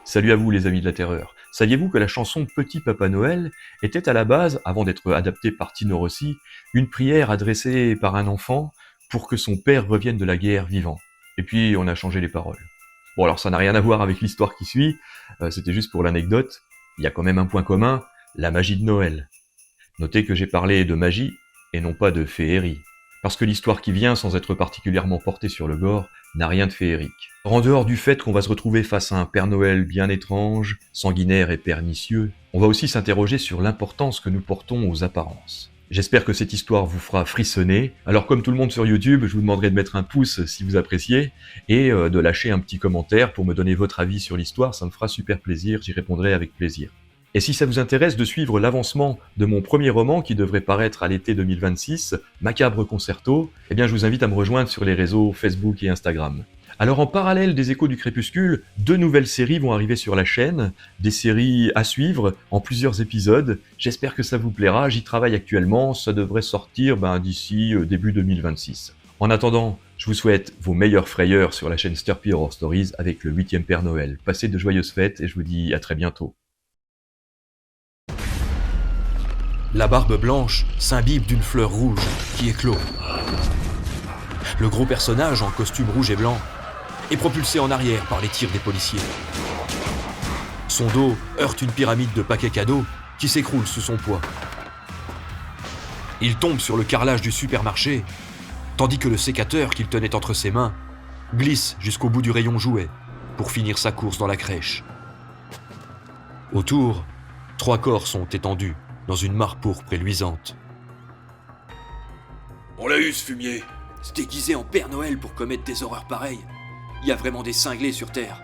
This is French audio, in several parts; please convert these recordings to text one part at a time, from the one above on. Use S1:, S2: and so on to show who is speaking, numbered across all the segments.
S1: Salut à vous les amis de la terreur. Saviez-vous que la chanson Petit Papa Noël était à la base, avant d'être adaptée par Tino Rossi, une prière adressée par un enfant pour que son père revienne de la guerre vivant. Et puis on a changé les paroles. Bon alors ça n'a rien à voir avec l'histoire qui suit, c'était juste pour l'anecdote. Il y a quand même un point commun, la magie de Noël. Notez que j'ai parlé de magie et non pas de féerie. Parce que l'histoire qui vient, sans être particulièrement portée sur le gore, n'a rien de féerique. En dehors du fait qu'on va se retrouver face à un Père Noël bien étrange, sanguinaire et pernicieux, on va aussi s'interroger sur l'importance que nous portons aux apparences. J'espère que cette histoire vous fera frissonner. Alors comme tout le monde sur YouTube, je vous demanderai de mettre un pouce si vous appréciez, et de lâcher un petit commentaire pour me donner votre avis sur l'histoire, ça me fera super plaisir, j'y répondrai avec plaisir. Et si ça vous intéresse de suivre l'avancement de mon premier roman qui devrait paraître à l'été 2026, Macabre Concerto, eh bien je vous invite à me rejoindre sur les réseaux Facebook et Instagram. Alors en parallèle des Échos du Crépuscule, 2 nouvelles séries vont arriver sur la chaîne, des séries à suivre en plusieurs épisodes. J'espère que ça vous plaira, j'y travaille actuellement, ça devrait sortir d'ici début 2026. En attendant, je vous souhaite vos meilleures frayeurs sur la chaîne Sturpy Horror Stories avec le 8e Père Noël. Passez de joyeuses fêtes et je vous dis à très bientôt.
S2: La barbe blanche s'imbibe d'une fleur rouge qui éclot. Le gros personnage en costume rouge et blanc est propulsé en arrière par les tirs des policiers. Son dos heurte une pyramide de paquets cadeaux qui s'écroule sous son poids. Il tombe sur le carrelage du supermarché, tandis que le sécateur qu'il tenait entre ses mains glisse jusqu'au bout du rayon jouets pour finir sa course dans la crèche. Autour, 3 corps sont étendus dans une mare pourpre et luisante.
S3: On l'a eu, ce fumier. Se déguiser en Père Noël pour commettre des horreurs pareilles. Il y a vraiment des cinglés sur Terre.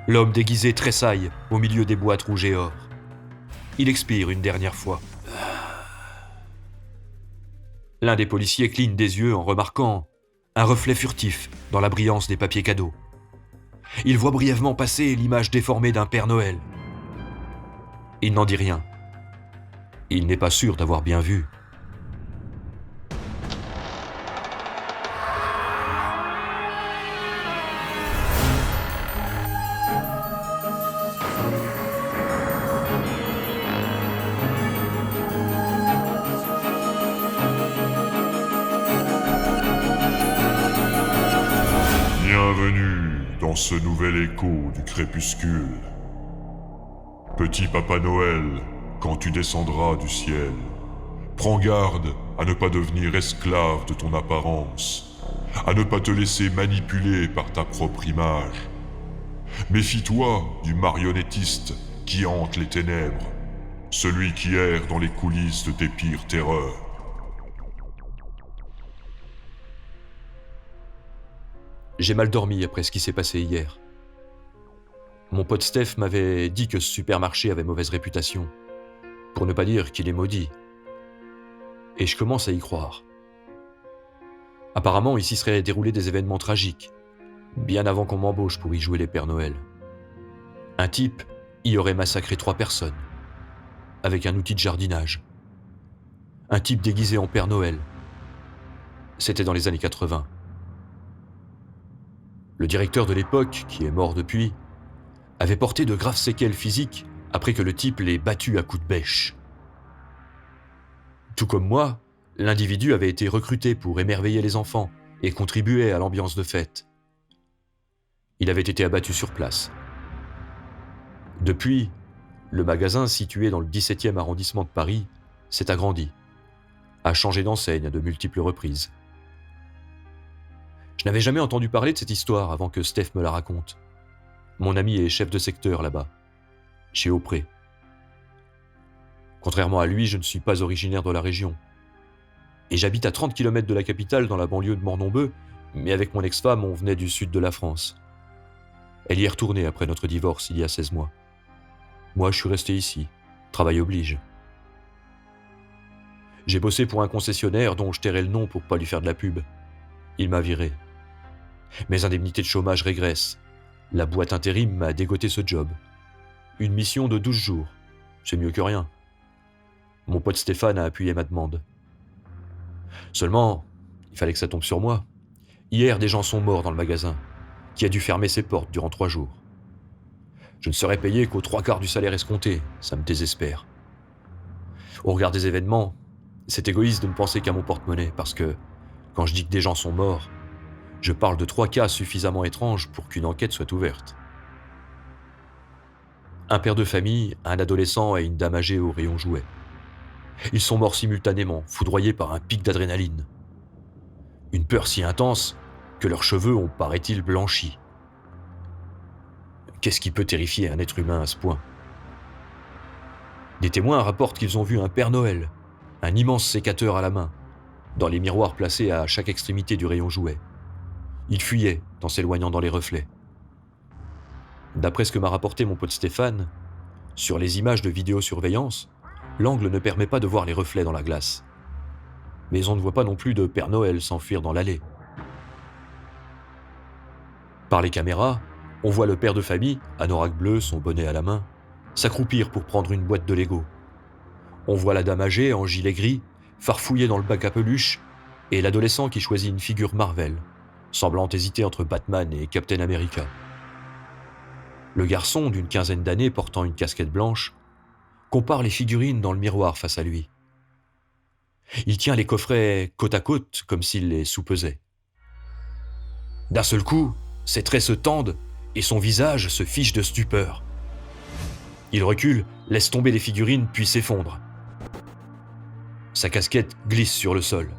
S2: L'homme déguisé tressaille au milieu des boîtes rouges et or. Il expire une dernière fois. L'un des policiers cligne des yeux en remarquant un reflet furtif dans la brillance des papiers cadeaux. Il voit brièvement passer l'image déformée d'un Père Noël. Il n'en dit rien. Il n'est pas sûr d'avoir bien vu.
S4: Bienvenue dans ce nouvel écho du crépuscule. Petit Papa Noël, quand tu descendras du ciel, prends garde à ne pas devenir esclave de ton apparence, à ne pas te laisser manipuler par ta propre image. Méfie-toi du marionnettiste qui hante les ténèbres, celui qui erre dans les coulisses de tes pires terreurs.
S2: J'ai mal dormi après ce qui s'est passé hier. Mon pote Steph m'avait dit que ce supermarché avait mauvaise réputation, pour ne pas dire qu'il est maudit. Et je commence à y croire. Apparemment, il s'y serait déroulé des événements tragiques, bien avant qu'on m'embauche pour y jouer les Pères Noël. Un type y aurait massacré 3 personnes, avec un outil de jardinage. Un type déguisé en Père Noël. C'était dans les années 80. Le directeur de l'époque, qui est mort depuis, avait porté de graves séquelles physiques après que le type l'ait battu à coups de bêche. Tout comme moi, l'individu avait été recruté pour émerveiller les enfants et contribuer à l'ambiance de fête. Il avait été abattu sur place. Depuis, le magasin situé dans le 17e arrondissement de Paris s'est agrandi, a changé d'enseigne à de multiples reprises. Je n'avais jamais entendu parler de cette histoire avant que Steph me la raconte. Mon ami est chef de secteur là-bas, chez Aupré. Contrairement à lui, je ne suis pas originaire de la région. Et j'habite à 30 km de la capitale dans la banlieue de Mornon-Beu, mais avec mon ex-femme, on venait du sud de la France. Elle y est retournée après notre divorce il y a 16 mois. Moi, je suis resté ici, travail oblige. J'ai bossé pour un concessionnaire dont je tairai le nom pour pas lui faire de la pub. Il m'a viré. Mes indemnités de chômage régressent. La boîte intérim m'a dégoté ce job. Une mission de 12 jours. C'est mieux que rien. Mon pote Stéphane a appuyé ma demande. Seulement, il fallait que ça tombe sur moi. Hier, des gens sont morts dans le magasin, qui a dû fermer ses portes durant 3 jours. Je ne serai payé qu'aux 3/4 du salaire escompté, ça me désespère. Au regard des événements, c'est égoïste de ne penser qu'à mon porte-monnaie, parce que, quand je dis que des gens sont morts, je parle de 3 cas suffisamment étranges pour qu'une enquête soit ouverte. Un père de famille, un adolescent et une dame âgée au rayon jouets. Ils sont morts simultanément, foudroyés par un pic d'adrénaline. Une peur si intense que leurs cheveux ont, paraît-il, blanchi. Qu'est-ce qui peut terrifier un être humain à ce point ? Des témoins rapportent qu'ils ont vu un Père Noël, un immense sécateur à la main, dans les miroirs placés à chaque extrémité du rayon jouets. Il fuyait en s'éloignant dans les reflets. D'après ce que m'a rapporté mon pote Stéphane, sur les images de vidéosurveillance, l'angle ne permet pas de voir les reflets dans la glace. Mais on ne voit pas non plus de Père Noël s'enfuir dans l'allée. Par les caméras, on voit le père de famille, anorak bleu, son bonnet à la main, s'accroupir pour prendre une boîte de Lego. On voit la dame âgée en gilet gris, farfouiller dans le bac à peluche, et l'adolescent qui choisit une figure Marvel, semblant hésiter entre Batman et Captain America. Le garçon, d'une quinzaine d'années portant une casquette blanche, compare les figurines dans le miroir face à lui. Il tient les coffrets côte à côte comme s'il les soupesait. D'un seul coup, ses traits se tendent et son visage se fiche de stupeur. Il recule, laisse tomber les figurines puis s'effondre. Sa casquette glisse sur le sol.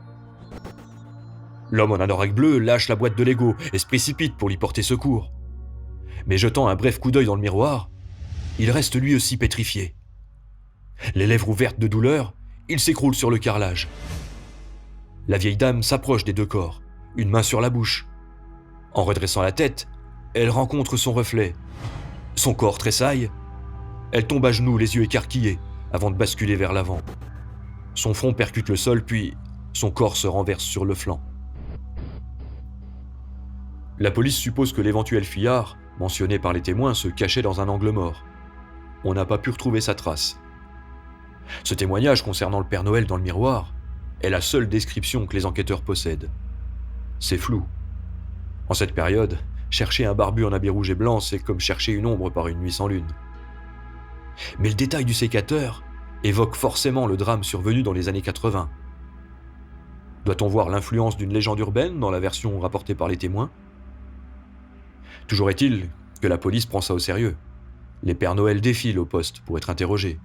S2: L'homme en anorak bleu lâche la boîte de Lego et se précipite pour lui porter secours. Mais jetant un bref coup d'œil dans le miroir, il reste lui aussi pétrifié. Les lèvres ouvertes de douleur, il s'écroule sur le carrelage. La vieille dame s'approche des deux corps, une main sur la bouche. En redressant la tête, elle rencontre son reflet. Son corps tressaille. Elle tombe à genoux, les yeux écarquillés, avant de basculer vers l'avant. Son front percute le sol, puis son corps se renverse sur le flanc. La police suppose que l'éventuel fuyard, mentionné par les témoins, se cachait dans un angle mort. On n'a pas pu retrouver sa trace. Ce témoignage concernant le Père Noël dans le miroir est la seule description que les enquêteurs possèdent. C'est flou. En cette période, chercher un barbu en habit rouge et blanc, c'est comme chercher une ombre par une nuit sans lune. Mais le détail du sécateur évoque forcément le drame survenu dans les années 80. Doit-on voir l'influence d'une légende urbaine dans la version rapportée par les témoins ? Toujours est-il que la police prend ça au sérieux. Les Pères Noël défilent au poste pour être interrogés.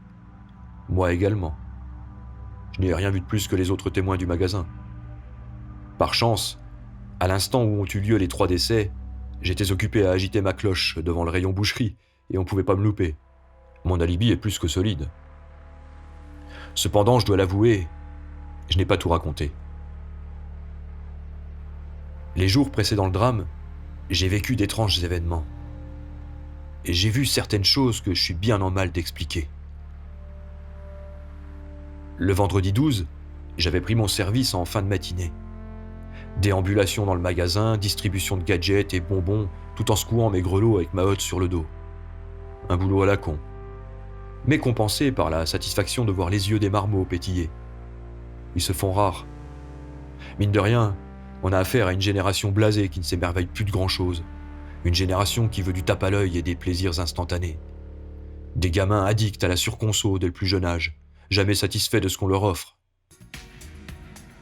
S2: Moi également. Je n'ai rien vu de plus que les autres témoins du magasin. Par chance, à l'instant où ont eu lieu les 3 décès, j'étais occupé à agiter ma cloche devant le rayon boucherie et on ne pouvait pas me louper. Mon alibi est plus que solide. Cependant, je dois l'avouer, je n'ai pas tout raconté. Les jours précédant le drame, j'ai vécu d'étranges événements. Et j'ai vu certaines choses que je suis bien en mal d'expliquer. Le vendredi 12, j'avais pris mon service en fin de matinée. Déambulation dans le magasin, distribution de gadgets et bonbons, tout en secouant mes grelots avec ma hotte sur le dos. Un boulot à la con. Mais compensé par la satisfaction de voir les yeux des marmots pétiller. Ils se font rares. Mine de rien, on a affaire à une génération blasée qui ne s'émerveille plus de grand-chose. Une génération qui veut du tape à l'œil et des plaisirs instantanés. Des gamins addicts à la surconso dès le plus jeune âge, jamais satisfaits de ce qu'on leur offre.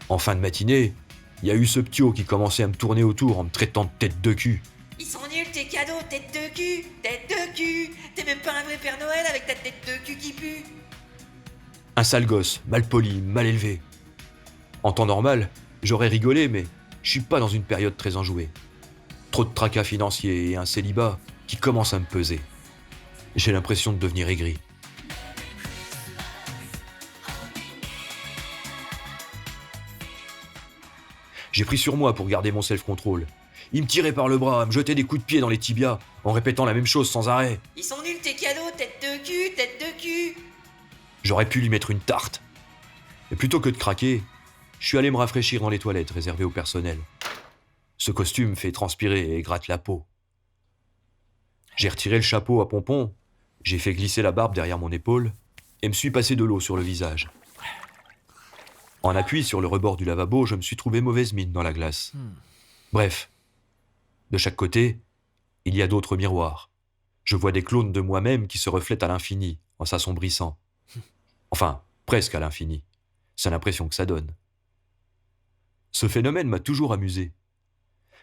S2: En fin de matinée, il y a eu ce ptio qui commençait à me tourner autour en me traitant de tête de cul.
S5: Ils sont nuls tes cadeaux, tête de cul, tête de cul. T'es même pas un vrai Père Noël avec ta tête de cul qui pue.
S2: Un sale gosse, mal poli, mal élevé. En temps normal, j'aurais rigolé, mais je suis pas dans une période très enjouée. Trop de tracas financiers et un célibat qui commence à me peser. J'ai l'impression de devenir aigri. J'ai pris sur moi pour garder mon self-control. Il me tirait par le bras, me jetait des coups de pied dans les tibias, en répétant la même chose sans arrêt.
S5: Ils sont nuls tes cadeaux, tête de cul, tête de cul.
S2: J'aurais pu lui mettre une tarte. Mais plutôt que de craquer, je suis allé me rafraîchir dans les toilettes réservées au personnel. Ce costume fait transpirer et gratte la peau. J'ai retiré le chapeau à pompons, j'ai fait glisser la barbe derrière mon épaule et me suis passé de l'eau sur le visage. En appui sur le rebord du lavabo, je me suis trouvé mauvaise mine dans la glace. Bref, de chaque côté, il y a d'autres miroirs. Je vois des clones de moi-même qui se reflètent à l'infini, en s'assombrissant. Enfin, presque à l'infini. C'est l'impression que ça donne. Ce phénomène m'a toujours amusé.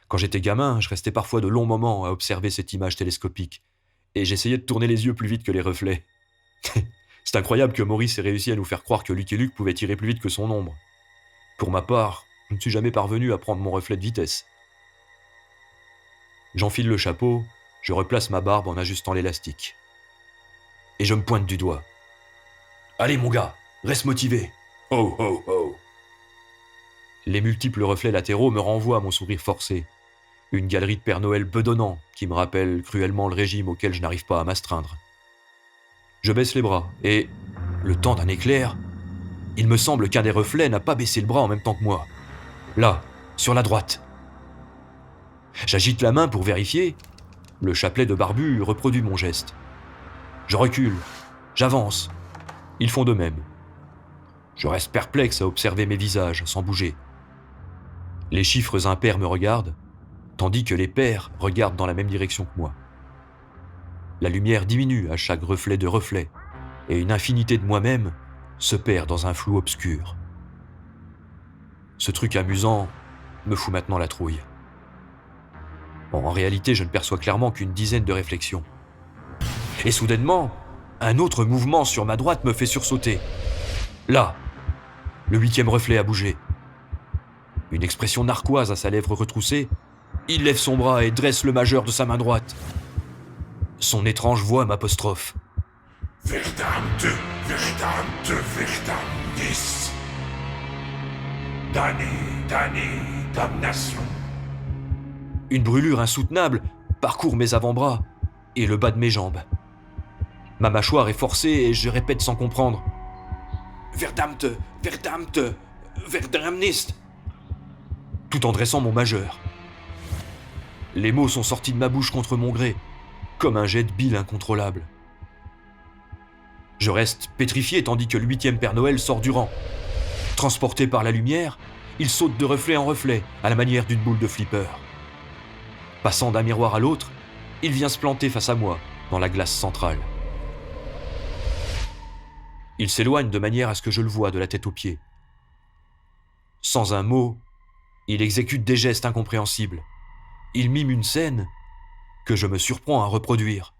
S2: Quand j'étais gamin, je restais parfois de longs moments à observer cette image télescopique, et j'essayais de tourner les yeux plus vite que les reflets. C'est incroyable que Maurice ait réussi à nous faire croire que Lucky Luke pouvait tirer plus vite que son ombre. Pour ma part, je ne suis jamais parvenu à prendre mon reflet de vitesse. J'enfile le chapeau, je replace ma barbe en ajustant l'élastique. Et je me pointe du doigt. « Allez mon gars, reste motivé. Ho ho ho !» Les multiples reflets latéraux me renvoient à mon sourire forcé. Une galerie de Père Noël bedonnant qui me rappelle cruellement le régime auquel je n'arrive pas à m'astreindre. Je baisse les bras et, le temps d'un éclair, il me semble qu'un des reflets n'a pas baissé le bras en même temps que moi. Là, sur la droite. J'agite la main pour vérifier. Le chapelet de barbu reproduit mon geste. Je recule, j'avance. Ils font de même. Je reste perplexe à observer mes visages sans bouger. Les chiffres impairs me regardent, tandis que les pairs regardent dans la même direction que moi. La lumière diminue à chaque reflet de reflet, et une infinité de moi-même se perd dans un flou obscur. Ce truc amusant me fout maintenant la trouille. Bon, en réalité, je ne perçois clairement qu'une dizaine de réflexions. Et soudainement, un autre mouvement sur ma droite me fait sursauter. Là, le 8e reflet a bougé. Une expression narquoise à sa lèvre retroussée, il lève son bras et dresse le majeur de sa main droite. Son étrange voix m'apostrophe.
S4: « Verdammte, verdammte, verdammnis. Damnation. »
S2: Une brûlure insoutenable parcourt mes avant-bras et le bas de mes jambes. Ma mâchoire est forcée et je répète sans comprendre. « Verdammte, verdammte, verdammnis » tout en dressant mon majeur. Les mots sont sortis de ma bouche contre mon gré, comme un jet de bile incontrôlable. Je reste pétrifié tandis que le 8e Père Noël sort du rang. Transporté par la lumière, il saute de reflet en reflet, à la manière d'une boule de flipper. Passant d'un miroir à l'autre, il vient se planter face à moi, dans la glace centrale. Il s'éloigne de manière à ce que je le voie de la tête aux pieds. Sans un mot, il exécute des gestes incompréhensibles. Il mime une scène que je me surprends à reproduire.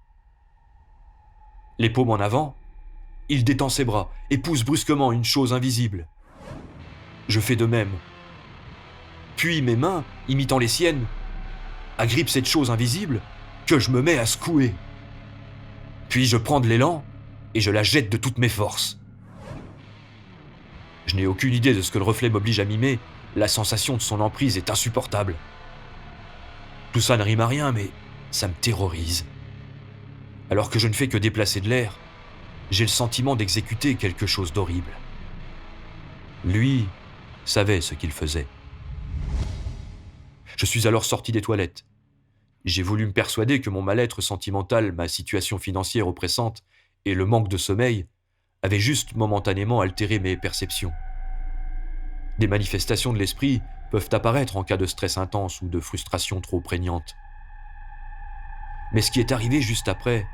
S2: Les paumes en avant, il détend ses bras et pousse brusquement une chose invisible. Je fais de même. Puis mes mains, imitant les siennes, agrippent cette chose invisible que je me mets à secouer. Puis je prends de l'élan et je la jette de toutes mes forces. Je n'ai aucune idée de ce que le reflet m'oblige à mimer. La sensation de son emprise est insupportable. Tout ça ne rime à rien, mais ça me terrorise. Alors que je ne fais que déplacer de l'air, j'ai le sentiment d'exécuter quelque chose d'horrible. Lui savait ce qu'il faisait. Je suis alors sorti des toilettes. J'ai voulu me persuader que mon mal-être sentimental, ma situation financière oppressante et le manque de sommeil avaient juste momentanément altéré mes perceptions. Des manifestations de l'esprit peuvent apparaître en cas de stress intense ou de frustration trop prégnante. Mais ce qui est arrivé juste après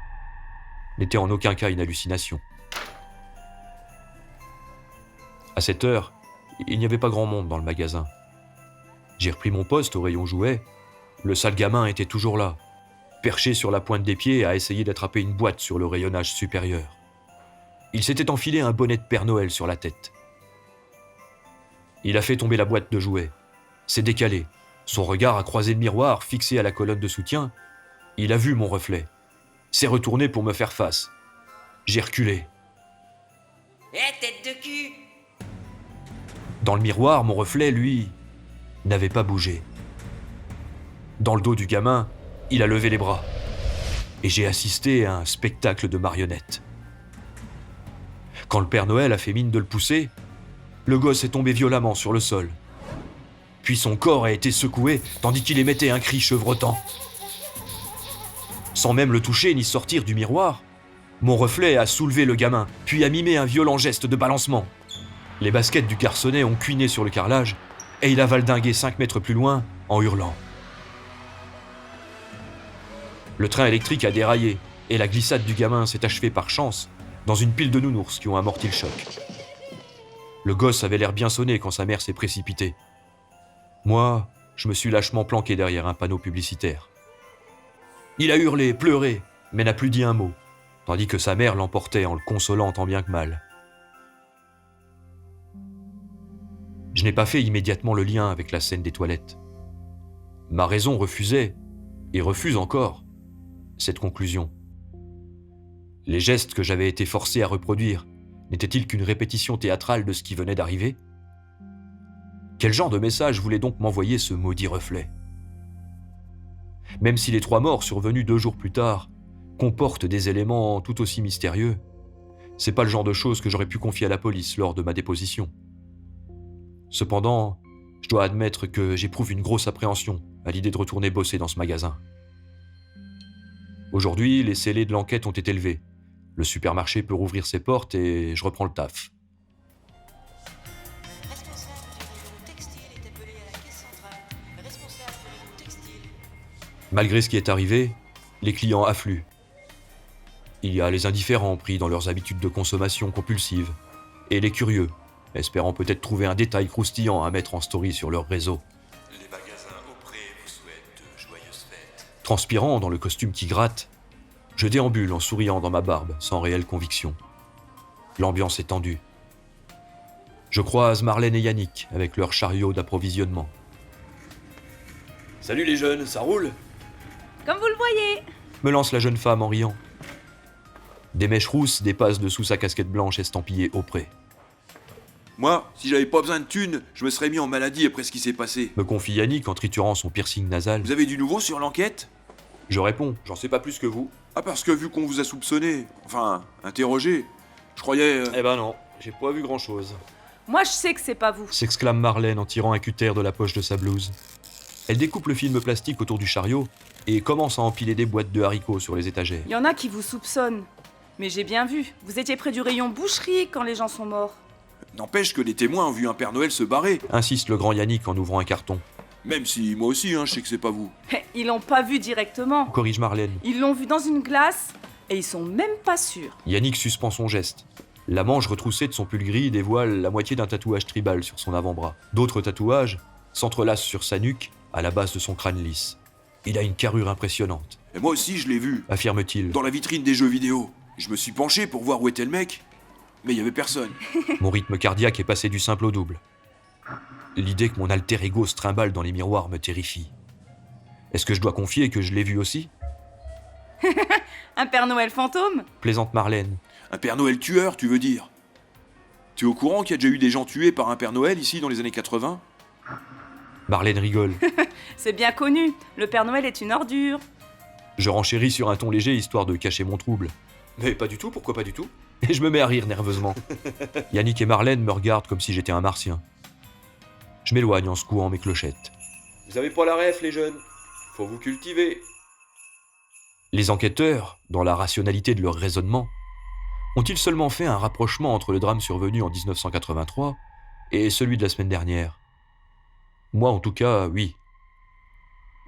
S2: n'était en aucun cas une hallucination. À cette heure, il n'y avait pas grand monde dans le magasin. J'ai repris mon poste au rayon jouets. Le sale gamin était toujours là, perché sur la pointe des pieds à essayer d'attraper une boîte sur le rayonnage supérieur. Il s'était enfilé un bonnet de Père Noël sur la tête. Il a fait tomber la boîte de jouets, s'est décalé. Son regard a croisé le miroir fixé à la colonne de soutien. Il a vu mon reflet, s'est retourné pour me faire face. J'ai reculé.
S5: Eh, tête de cul!
S2: Dans le miroir, mon reflet, lui, n'avait pas bougé. Dans le dos du gamin, il a levé les bras. Et j'ai assisté à un spectacle de marionnettes. Quand le Père Noël a fait mine de le pousser, le gosse est tombé violemment sur le sol. Puis son corps a été secoué tandis qu'il émettait un cri chevrotant. Sans même le toucher ni sortir du miroir, mon reflet a soulevé le gamin, puis a mimé un violent geste de balancement. Les baskets du garçonnet ont cuiné sur le carrelage et il a valdingué 5 mètres plus loin en hurlant. Le train électrique a déraillé Et la glissade du gamin s'est achevée par chance dans une pile de nounours qui ont amorti le choc. Le gosse avait l'air bien sonné quand sa mère s'est précipitée. Moi, je me suis lâchement planqué derrière un panneau publicitaire. Il a hurlé, pleuré, mais n'a plus dit un mot, tandis que sa mère l'emportait en le consolant tant bien que mal. Je n'ai pas fait immédiatement le lien avec la scène des toilettes. Ma raison refusait, et refuse encore, cette conclusion. Les gestes que j'avais été forcé à reproduire n'étaient-ils qu'une répétition théâtrale de ce qui venait d'arriver ? Quel genre de message voulait donc m'envoyer ce maudit reflet ? Même si les 3 morts survenus 2 jours plus tard comportent des éléments tout aussi mystérieux, c'est pas le genre de choses que j'aurais pu confier à la police lors de ma déposition. Cependant, je dois admettre que j'éprouve une grosse appréhension à l'idée de retourner bosser dans ce magasin. Aujourd'hui, les scellés de l'enquête ont été levés. Le supermarché peut rouvrir ses portes et je reprends le taf.
S5: Responsable du rayon textile est appelé à la caisse centrale. Responsable du rayon textile.
S2: Malgré ce qui est arrivé, les clients affluent. Il y a les indifférents pris dans leurs habitudes de consommation compulsive, et les curieux, espérant peut-être trouver un détail croustillant à mettre en story sur leur réseau.
S3: Les magasins auprès vous souhaitent de joyeuses fêtes.
S2: Transpirant dans le costume qui gratte, je déambule en souriant dans ma barbe, sans réelle conviction. L'ambiance est tendue. Je croise Marlène et Yannick avec leur chariot d'approvisionnement.
S3: Salut les jeunes, ça roule ?
S6: Comme vous le voyez.
S2: Me lance la jeune femme en riant. Des mèches rousses dépassent dessous sa casquette blanche estampillée auprès.
S3: Moi, si j'avais pas besoin de thunes, je me serais mis en maladie après ce qui s'est passé.
S2: Me confie Yannick en triturant son piercing nasal.
S3: Vous avez du nouveau sur l'enquête ?
S2: Je réponds, j'en sais pas plus que vous.
S3: Ah, parce que vu qu'on vous a soupçonné, enfin, interrogé, je croyais...
S2: Eh ben non, j'ai pas vu grand-chose.
S6: Moi, je sais que c'est pas vous.
S2: S'exclame Marlène en tirant un cutter de la poche de sa blouse. Elle découpe le film plastique autour du chariot et commence à empiler des boîtes de haricots sur les étagères.
S6: Il y en a qui vous soupçonnent. Mais j'ai bien vu. Vous étiez près du rayon boucherie quand les gens sont morts.
S3: N'empêche que les témoins ont vu un Père Noël se barrer.
S2: Insiste le grand Yannick en ouvrant un carton.
S3: Même si moi aussi, je sais que c'est pas vous.
S6: Ils l'ont pas vu directement.
S2: Corrige Marlène.
S6: Ils l'ont vu dans une glace et ils sont même pas sûrs.
S2: Yannick suspend son geste. La manche retroussée de son pull gris dévoile la moitié d'un tatouage tribal sur son avant-bras. D'autres tatouages s'entrelacent sur sa nuque à la base de son crâne lisse. Il a une carrure impressionnante,
S3: Et moi aussi, je l'ai vu,
S2: affirme-t-il.
S3: dans la vitrine des jeux vidéo. Je me suis penché pour voir où était le mec, mais il y avait personne.
S2: Mon rythme cardiaque est passé du simple au double. L'idée que mon alter ego se trimballe dans les miroirs me terrifie. Est-ce que je dois confier que je l'ai vu aussi ?
S6: Un Père Noël fantôme ?
S2: Plaisante Marlène.
S3: Un Père Noël tueur, tu veux dire ? Tu es au courant qu'il y a déjà eu des gens tués par un Père Noël ici dans les années 80 ?
S2: Marlène rigole.
S6: C'est bien connu. Le Père Noël est une ordure.
S2: Je renchéris sur un ton léger histoire de cacher mon trouble.
S3: Mais pas du tout, pourquoi pas du tout ?
S2: Et je me mets à rire nerveusement. Yannick et Marlène me regardent comme si j'étais un martien. Je m'éloigne en secouant mes clochettes.
S3: Vous avez pas la ref, les jeunes. Faut vous cultiver.
S2: Les enquêteurs, dans la rationalité de leur raisonnement, ont-ils seulement fait un rapprochement entre le drame survenu en 1983 et celui de la semaine dernière ? Moi, en tout cas, oui.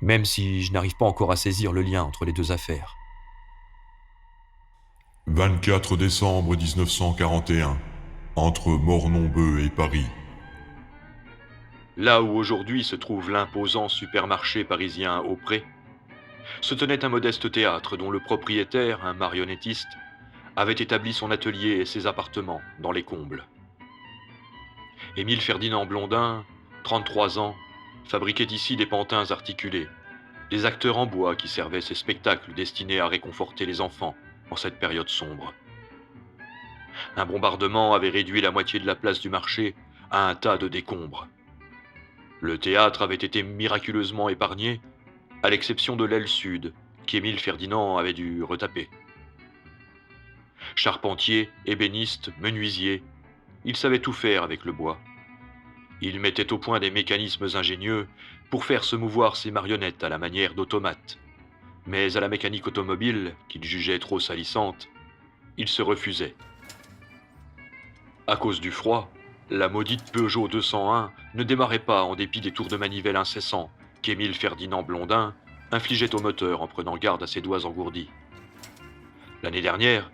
S2: Même si je n'arrive pas encore à saisir le lien entre les deux affaires.
S4: 24 décembre 1941, entre Mornon-Beu et Paris.
S2: Là où aujourd'hui se trouve l'imposant supermarché parisien Auprès, se tenait un modeste théâtre dont le propriétaire, un marionnettiste, avait établi son atelier et ses appartements dans les combles. Émile Ferdinand Blondin, 33 ans, fabriquait ici des pantins articulés, des acteurs en bois qui servaient ces spectacles destinés à réconforter les enfants en cette période sombre. Un bombardement avait réduit la moitié de la place du marché à un tas de décombres. Le théâtre avait été miraculeusement épargné, à l'exception de l'aile sud, qu'Émile Ferdinand avait dû retaper. Charpentier, ébéniste, menuisier, il savait tout faire avec le bois. Il mettait au point des mécanismes ingénieux pour faire se mouvoir ses marionnettes à la manière d'automates. Mais à la mécanique automobile, qu'il jugeait trop salissante, il se refusait. À cause du froid, la maudite Peugeot 201 ne démarrait pas en dépit des tours de manivelle incessants qu'Émile Ferdinand Blondin infligeait au moteur en prenant garde à ses doigts engourdis. L'année dernière,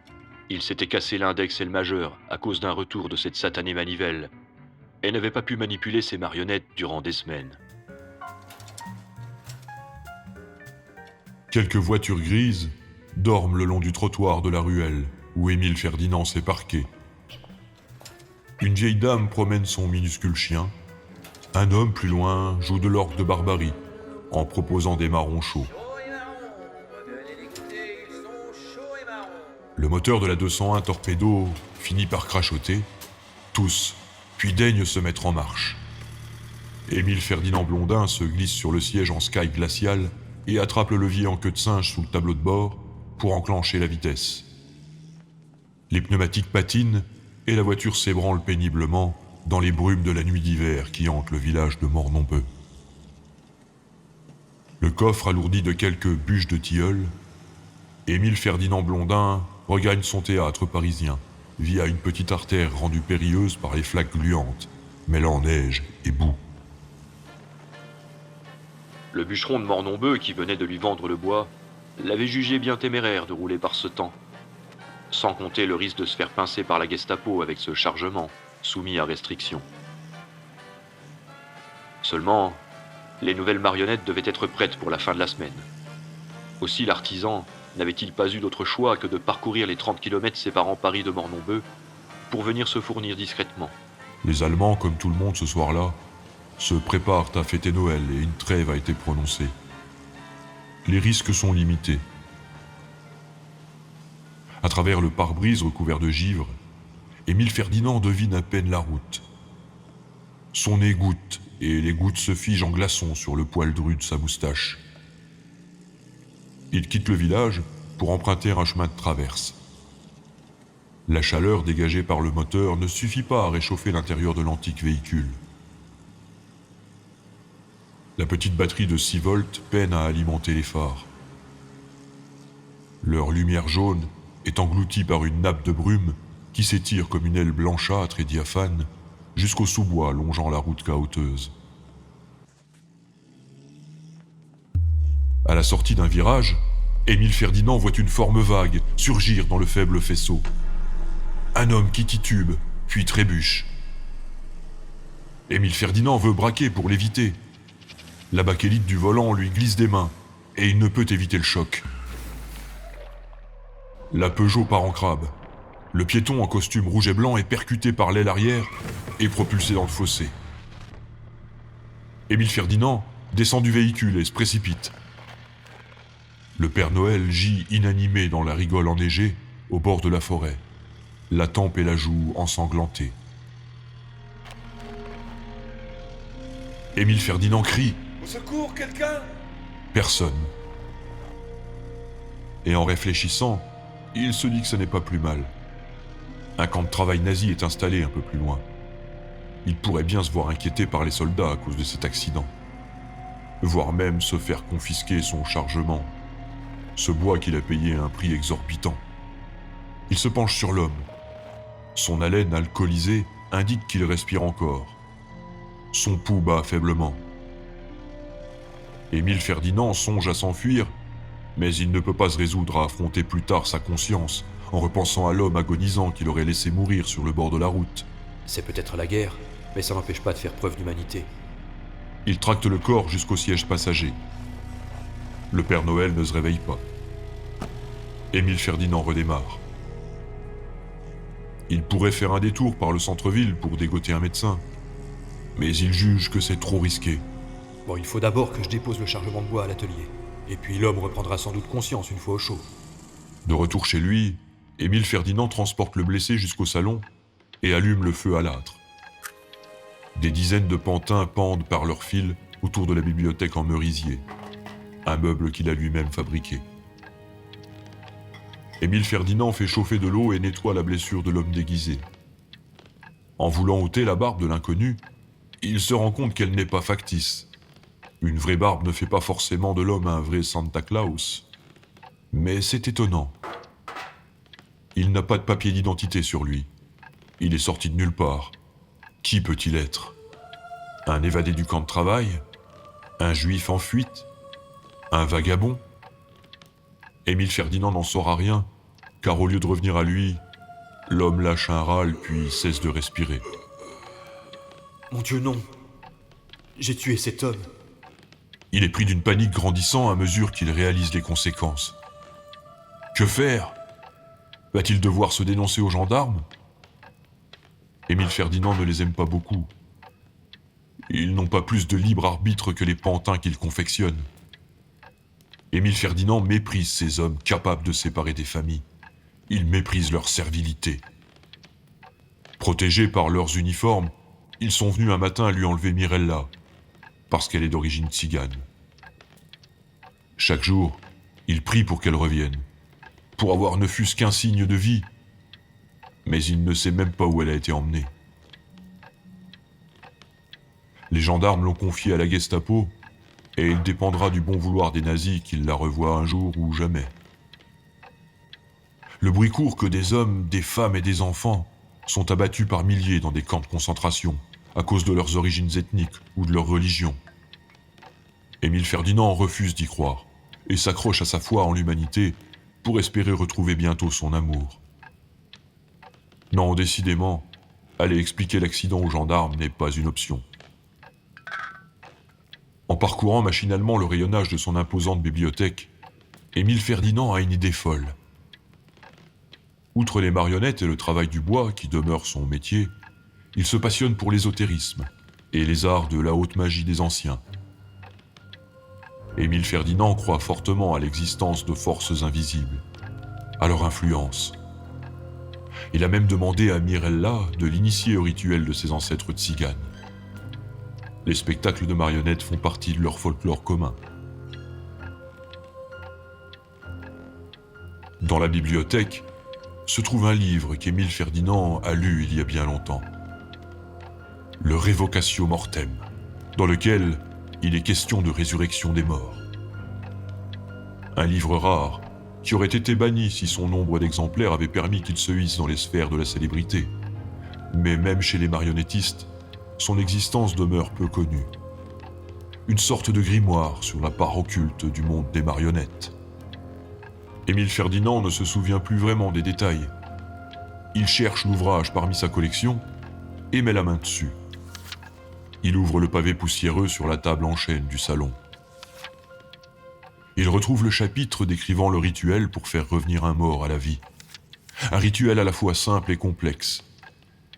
S2: il s'était cassé l'index et le majeur à cause d'un retour de cette satanée manivelle et n'avait pas pu manipuler ses marionnettes durant des semaines.
S4: Quelques voitures grises dorment le long du trottoir de la ruelle où Émile Ferdinand s'est parqué. Une vieille dame promène son minuscule chien. Un homme plus loin joue de l'orgue de barbarie en proposant des marrons chauds. Le moteur de la 201 Torpedo finit par crachoter, tousse, puis daigne se mettre en marche. Émile Ferdinand Blondin se glisse sur le siège en sky glacial et attrape le levier en queue de singe sous le tableau de bord pour enclencher la vitesse. Les pneumatiques patinent et la voiture s'ébranle péniblement dans les brumes de la nuit d'hiver qui hante le village de Mornon-Peu. Le coffre alourdi de quelques bûches de tilleul, Émile Ferdinand Blondin regagne son théâtre parisien via une petite artère rendue périlleuse par les flaques gluantes, mêlant neige et boue.
S2: Le bûcheron de Mornon-Beu, qui venait de lui vendre le bois, l'avait jugé bien téméraire de rouler par ce temps, sans compter le risque de se faire pincer par la Gestapo avec ce chargement, soumis à restriction. Seulement, les nouvelles marionnettes devaient être prêtes pour la fin de la semaine. Aussi l'artisan n'avait-il pas eu d'autre choix que de parcourir les 30 km séparant Paris de Mornon-Beu pour venir se fournir discrètement.
S4: Les Allemands, comme tout le monde ce soir-là, se préparent à fêter Noël et une trêve a été prononcée. Les risques sont limités. À travers le pare-brise recouvert de givre, Émile Ferdinand devine à peine la route. Son nez goutte et les gouttes se figent en glaçons sur le poil dru de sa moustache. Il quitte le village pour emprunter un chemin de traverse. La chaleur dégagée par le moteur ne suffit pas à réchauffer l'intérieur de l'antique véhicule. La petite batterie de 6 volts peine à alimenter les phares. Leur lumière jaune est engloutie par une nappe de brume qui s'étire comme une aile blanchâtre et diaphane jusqu'au sous-bois longeant la route cahoteuse. À la sortie d'un virage, Émile Ferdinand voit une forme vague surgir dans le faible faisceau. Un homme qui titube, puis trébuche. Émile Ferdinand veut braquer pour l'éviter. La bakélite du volant lui glisse des mains et il ne peut éviter le choc. La Peugeot part en crabe. Le piéton en costume rouge et blanc est percuté par l'aile arrière et propulsé dans le fossé. Émile Ferdinand descend du véhicule et se précipite. Le Père Noël gît inanimé dans la rigole enneigée au bord de la forêt, la tempe et la joue ensanglantées. Émile Ferdinand crie.
S7: Au secours, quelqu'un ?
S4: Personne. Et en réfléchissant, il se dit que ce n'est pas plus mal. Un camp de travail nazi est installé un peu plus loin. Il pourrait bien se voir inquiété par les soldats à cause de cet accident. Voire même se faire confisquer son chargement. Ce bois qu'il a payé à un prix exorbitant. Il se penche sur l'homme. Son haleine alcoolisée indique qu'il respire encore. Son pouls bat faiblement. Émile Ferdinand songe à s'enfuir, mais il ne peut pas se résoudre à affronter plus tard sa conscience en repensant à l'homme agonisant qu'il aurait laissé mourir sur le bord de la route.
S2: C'est peut-être la guerre, mais ça n'empêche pas de faire preuve d'humanité.
S4: Il tracte le corps jusqu'au siège passager. Le Père Noël ne se réveille pas. Émile Ferdinand redémarre. Il pourrait faire un détour par le centre-ville pour dégoter un médecin, mais il juge que c'est trop risqué.
S2: Bon, il faut d'abord que je dépose le chargement de bois à l'atelier. Et puis l'homme reprendra sans doute conscience une fois au chaud.
S4: De retour chez lui, Émile Ferdinand transporte le blessé jusqu'au salon et allume le feu à l'âtre. Des dizaines de pantins pendent par leurs fils autour de la bibliothèque en merisier, un meuble qu'il a lui-même fabriqué. Émile Ferdinand fait chauffer de l'eau et nettoie la blessure de l'homme déguisé. En voulant ôter la barbe de l'inconnu, il se rend compte qu'elle n'est pas factice. Une vraie barbe ne fait pas forcément de l'homme un vrai Santa Claus. Mais c'est étonnant. Il n'a pas de papier d'identité sur lui. Il est sorti de nulle part. Qui peut-il être ? Un évadé du camp de travail ? Un juif en fuite ? Un vagabond ? Émile Ferdinand n'en saura rien, car au lieu de revenir à lui, l'homme lâche un râle puis cesse de respirer.
S2: Mon Dieu, non. J'ai tué cet homme.
S4: Il est pris d'une panique grandissant à mesure qu'il réalise les conséquences. Que faire ? Va-t-il devoir se dénoncer aux gendarmes ? Émile Ferdinand ne les aime pas beaucoup. Ils n'ont pas plus de libre arbitre que les pantins qu'ils confectionnent. Émile Ferdinand méprise ces hommes capables de séparer des familles. Il méprise leur servilité. Protégés par leurs uniformes, ils sont venus un matin à lui enlever Mirella, parce qu'elle est d'origine tzigane. Chaque jour, il prie pour qu'elle revienne, pour avoir ne fût-ce qu'un signe de vie, mais il ne sait même pas où elle a été emmenée. Les gendarmes l'ont confiée à la Gestapo, et il dépendra du bon vouloir des nazis qu'ils la revoient un jour ou jamais. Le bruit court que des hommes, des femmes et des enfants sont abattus par milliers dans des camps de concentration, à cause de leurs origines ethniques ou de leur religion. Émile Ferdinand refuse d'y croire, et s'accroche à sa foi en l'humanité pour espérer retrouver bientôt son amour. Non, décidément, aller expliquer l'accident aux gendarmes n'est pas une option. En parcourant machinalement le rayonnage de son imposante bibliothèque, Émile Ferdinand a une idée folle. Outre les marionnettes et le travail du bois, qui demeure son métier, il se passionne pour l'ésotérisme et les arts de la haute magie des anciens. Émile Ferdinand croit fortement à l'existence de forces invisibles, à leur influence. Il a même demandé à Mirella de l'initier au rituel de ses ancêtres tziganes. Les spectacles de marionnettes font partie de leur folklore commun. Dans la bibliothèque se trouve un livre qu'Émile Ferdinand a lu il y a bien longtemps. Le Revocatio Mortem, dans lequel il est question de résurrection des morts. Un livre rare, qui aurait été banni si son nombre d'exemplaires avait permis qu'il se hisse dans les sphères de la célébrité. Mais même chez les marionnettistes, son existence demeure peu connue. Une sorte de grimoire sur la part occulte du monde des marionnettes. Émile Ferdinand ne se souvient plus vraiment des détails. Il cherche l'ouvrage parmi sa collection et met la main dessus. Il ouvre le pavé poussiéreux sur la table en chêne du salon. Il retrouve le chapitre décrivant le rituel pour faire revenir un mort à la vie. Un rituel à la fois simple et complexe.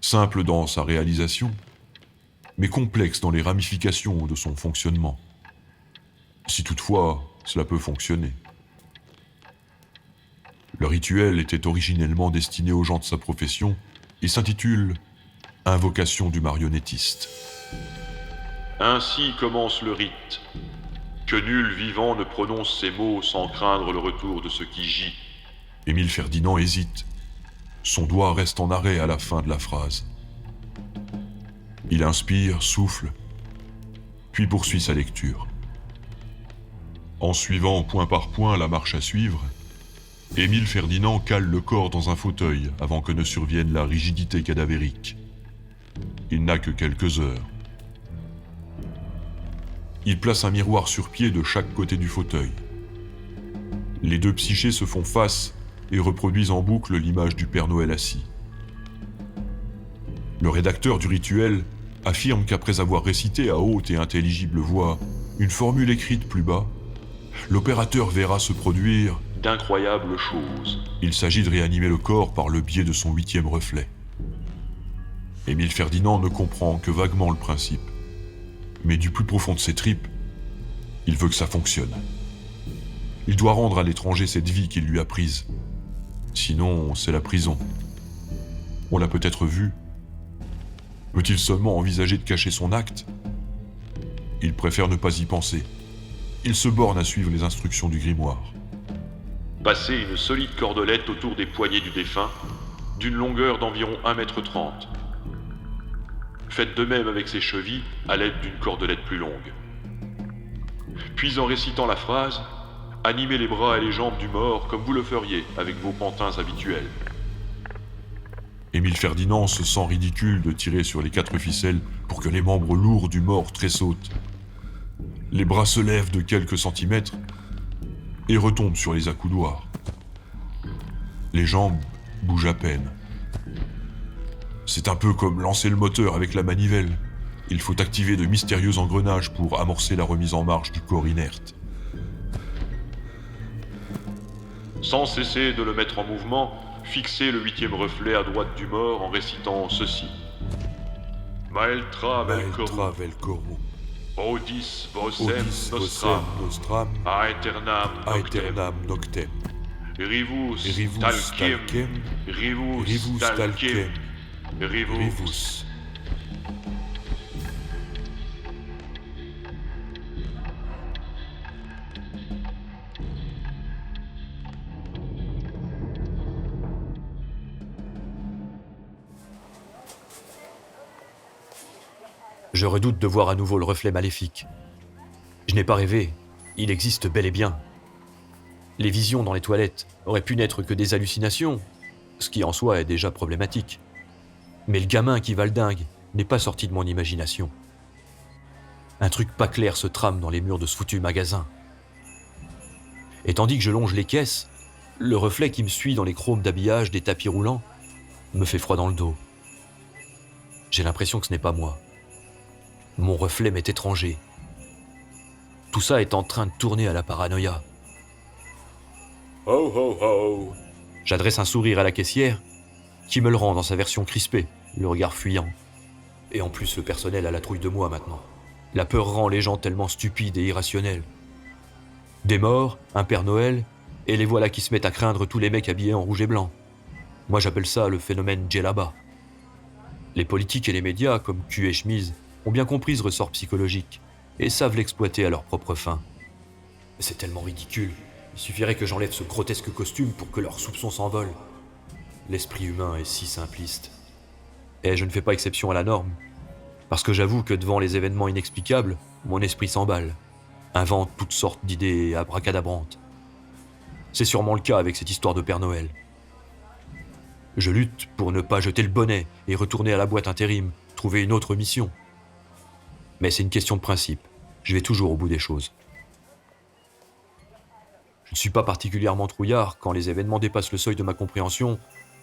S4: Simple dans sa réalisation, mais complexe dans les ramifications de son fonctionnement. Si toutefois, cela peut fonctionner. Le rituel était originellement destiné aux gens de sa profession et s'intitule « Invocation du marionnettiste ». Ainsi commence le rite. Que nul vivant ne prononce ces mots sans craindre le retour de ce qui gît. Émile Ferdinand hésite. Son doigt reste en arrêt à la fin de la phrase. Il inspire, souffle, puis poursuit sa lecture. En suivant point par point la marche à suivre, Émile Ferdinand cale le corps dans un fauteuil avant que ne survienne la rigidité cadavérique. Il n'a que quelques heures. Il place un miroir sur pied de chaque côté du fauteuil. Les deux psychés se font face et reproduisent en boucle l'image du Père Noël assis. Le rédacteur du rituel affirme qu'après avoir récité à haute et intelligible voix une formule écrite plus bas, l'opérateur verra se produire d'incroyables choses. Il s'agit de réanimer le corps par le biais de son 8e reflet. Émile Ferdinand ne comprend que vaguement le principe, mais du plus profond de ses tripes, il veut que ça fonctionne. Il doit rendre à l'étranger cette vie qu'il lui a prise. Sinon, c'est la prison. On l'a peut-être vu. Peut-il seulement envisager de cacher son acte ? Il préfère ne pas y penser. Il se borne à suivre les instructions du grimoire. Passez une solide cordelette autour des poignets du défunt, d'une longueur d'environ 1,30 m. Faites de même avec ses chevilles à l'aide d'une cordelette plus longue. Puis en récitant la phrase, animez les bras et les jambes du mort comme vous le feriez avec vos pantins habituels. Émile Ferdinand se sent ridicule de tirer sur les 4 ficelles pour que les membres lourds du mort tressautent. Les bras se lèvent de quelques centimètres et retombent sur les accoudoirs. Les jambes bougent à peine. C'est un peu comme lancer le moteur avec la manivelle. Il faut activer de mystérieux engrenages pour amorcer la remise en marche du corps inerte.
S7: Sans cesser de le mettre en mouvement, fixez le 8e reflet à droite du mort en récitant ceci. Maeltra
S4: Velcorum,
S7: Odis vocem
S4: Odis
S7: nostram,
S4: vocem nostram,
S7: aeternam
S4: aeternam noctem,
S7: Rivus
S4: Rivus
S7: talcem,
S4: talcem,
S7: Rivus
S4: Rivus
S7: talcem,
S4: talcem,
S7: Rivus.
S4: Rivus.
S2: Je redoute de voir à nouveau le reflet maléfique. Je n'ai pas rêvé, il existe bel et bien. Les visions dans les toilettes auraient pu n'être que des hallucinations, ce qui en soi est déjà problématique. Mais le gamin qui valdingue n'est pas sorti de mon imagination. Un truc pas clair se trame dans les murs de ce foutu magasin. Et tandis que je longe les caisses, le reflet qui me suit dans les chromes d'habillage des tapis roulants me fait froid dans le dos. J'ai l'impression que ce n'est pas moi. Mon reflet m'est étranger. Tout ça est en train de tourner à la paranoïa.
S7: Ho ho ho.
S2: J'adresse un sourire à la caissière, qui me le rend dans sa version crispée, le regard fuyant. Et en plus, le personnel a la trouille de moi maintenant. La peur rend les gens tellement stupides et irrationnels. Des morts, un Père Noël, et les voilà qui se mettent à craindre tous les mecs habillés en rouge et blanc. Moi j'appelle ça le phénomène Djellaba. Les politiques et les médias, comme cul et chemise, ont bien compris ce ressort psychologique et savent l'exploiter à leur propre fin. C'est tellement ridicule, il suffirait que j'enlève ce grotesque costume pour que leurs soupçons s'envolent. L'esprit humain est si simpliste. Et je ne fais pas exception à la norme, parce que j'avoue que devant les événements inexplicables, mon esprit s'emballe, invente toutes sortes d'idées abracadabrantes. C'est sûrement le cas avec cette histoire de Père Noël. Je lutte pour ne pas jeter le bonnet et retourner à la boîte intérim, trouver une autre mission. Mais c'est une question de principe. Je vais toujours au bout des choses. Je ne suis pas particulièrement trouillard quand les événements dépassent le seuil de ma compréhension.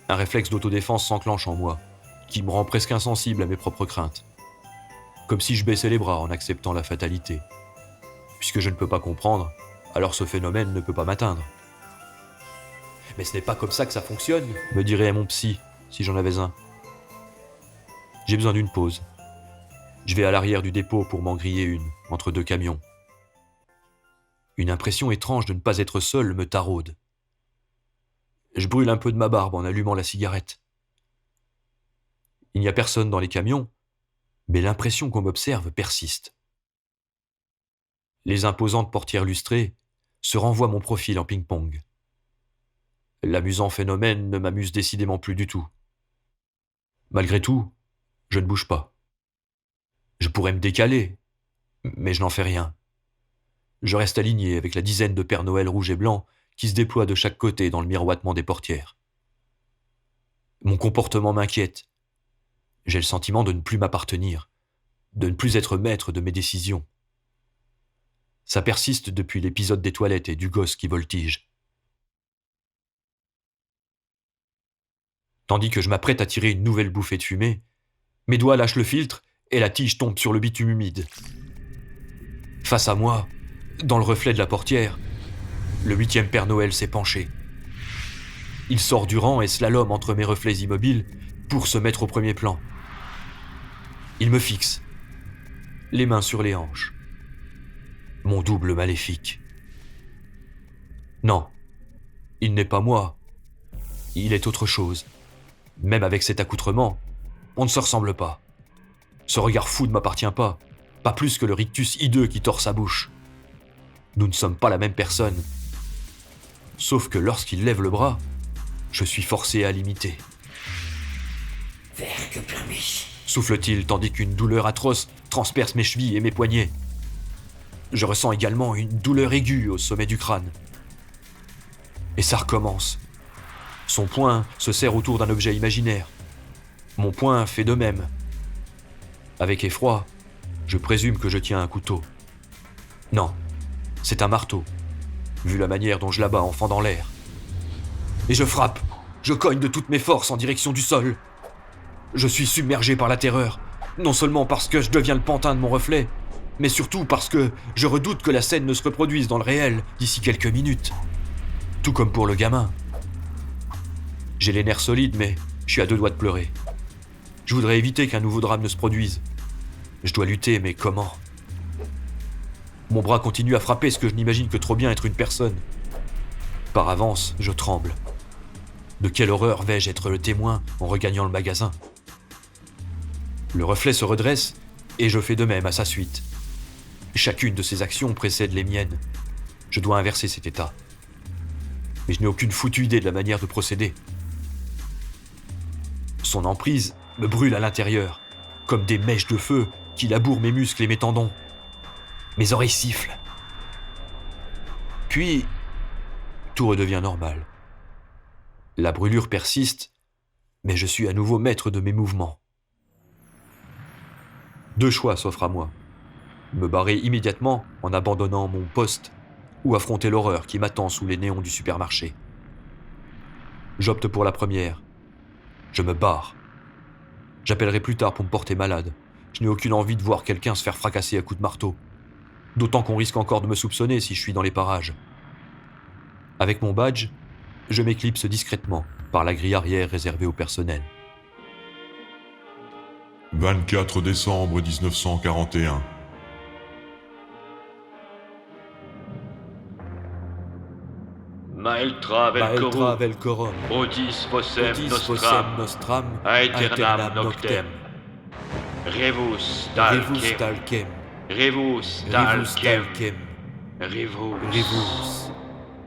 S2: Un réflexe d'autodéfense s'enclenche en moi, qui me rend presque insensible à mes propres craintes. Comme si je baissais les bras en acceptant la fatalité. Puisque je ne peux pas comprendre, alors ce phénomène ne peut pas m'atteindre. Mais ce n'est pas comme ça que ça fonctionne, me dirait mon psy, si j'en avais un. J'ai besoin d'une pause. Je vais à l'arrière du dépôt pour m'en griller une, entre deux camions. Une impression étrange de ne pas être seul me taraude. Je brûle un peu de ma barbe en allumant la cigarette. Il n'y a personne dans les camions, mais l'impression qu'on m'observe persiste. Les imposantes portières lustrées se renvoient mon profil en ping-pong. L'amusant phénomène ne m'amuse décidément plus du tout. Malgré tout, je ne bouge pas. Je pourrais me décaler, mais je n'en fais rien. Je reste aligné avec la dizaine de Pères Noël rouges et blancs qui se déploient de chaque côté dans le miroitement des portières. Mon comportement m'inquiète. J'ai le sentiment de ne plus m'appartenir, de ne plus être maître de mes décisions. Ça persiste depuis l'épisode des toilettes et du gosse qui voltige. Tandis que je m'apprête à tirer une nouvelle bouffée de fumée, mes doigts lâchent le filtre et la tige tombe sur le bitume humide. Face à moi, dans le reflet de la portière, le 8e Père Noël s'est penché. Il sort du rang et slalom entre mes reflets immobiles pour se mettre au premier plan. Il me fixe, les mains sur les hanches. Mon double maléfique. Non, il n'est pas moi. Il est autre chose. Même avec cet accoutrement, on ne se ressemble pas. Ce regard fou ne m'appartient pas plus que le rictus hideux qui tord sa bouche. Nous ne sommes pas la même personne. Sauf que lorsqu'il lève le bras, je suis forcé à l'imiter.
S5: Vert que plein biche.
S2: Souffle-t-il tandis qu'une douleur atroce transperce mes chevilles et mes poignets. Je ressens également une douleur aiguë au sommet du crâne. Et ça recommence. Son poing se serre autour d'un objet imaginaire. Mon poing fait de même. Avec effroi, je présume que je tiens un couteau. Non, c'est un marteau, vu la manière dont je l'abats en fendant l'air. Et je frappe. Je cogne de toutes mes forces en direction du sol. Je suis submergé par la terreur, non seulement parce que je deviens le pantin de mon reflet, mais surtout parce que je redoute que la scène ne se reproduise dans le réel d'ici quelques minutes. Tout comme pour le gamin. J'ai les nerfs solides, mais je suis à 2 doigts de pleurer. Je voudrais éviter qu'un nouveau drame ne se produise. Je dois lutter, mais comment ? Mon bras continue à frapper ce que je n'imagine que trop bien être une personne. Par avance, je tremble. De quelle horreur vais-je être le témoin en regagnant le magasin ? Le reflet se redresse et je fais de même à sa suite. Chacune de ses actions précède les miennes. Je dois inverser cet état. Mais je n'ai aucune foutue idée de la manière de procéder. Son emprise me brûle à l'intérieur, comme des mèches de feu qui labourent mes muscles et mes tendons. Mes oreilles sifflent. Puis, tout redevient normal. La brûlure persiste, mais je suis à nouveau maître de mes mouvements. 2 choix s'offrent à moi. Me barrer immédiatement en abandonnant mon poste ou affronter l'horreur qui m'attend sous les néons du supermarché. J'opte pour la première. Je me barre. J'appellerai plus tard pour me porter malade. Je n'ai aucune envie de voir quelqu'un se faire fracasser à coups de marteau. D'autant qu'on risque encore de me soupçonner si je suis dans les parages. Avec mon badge, je m'éclipse discrètement par la grille arrière réservée au personnel.
S4: 24 décembre 1941.
S7: Maeltra
S2: Velcorum,
S7: Odis Fossem
S2: Otis
S7: Nostram,
S2: Nostram,
S7: Aeternam Noctem, Revus Dalkem, Revus Dalkem, Revus.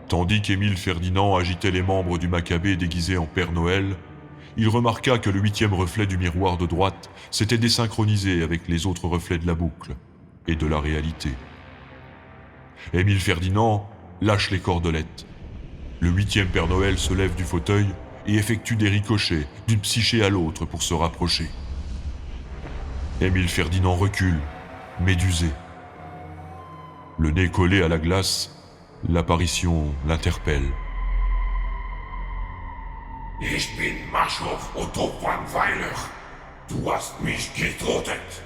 S4: Tandis qu'Émile Ferdinand agitait les membres du Maccabée déguisés en Père Noël, il remarqua que le 8e reflet du miroir de droite s'était désynchronisé avec les autres reflets de la boucle et de la réalité. Émile Ferdinand lâche les cordelettes. Le 8e Père Noël se lève du fauteuil et effectue des ricochets d'une psyché à l'autre pour se rapprocher. Émile Ferdinand recule, médusé. Le nez collé à la glace, l'apparition l'interpelle.
S8: Ich bin Marschhof Otto Brandweiler. Du hast mich getötet.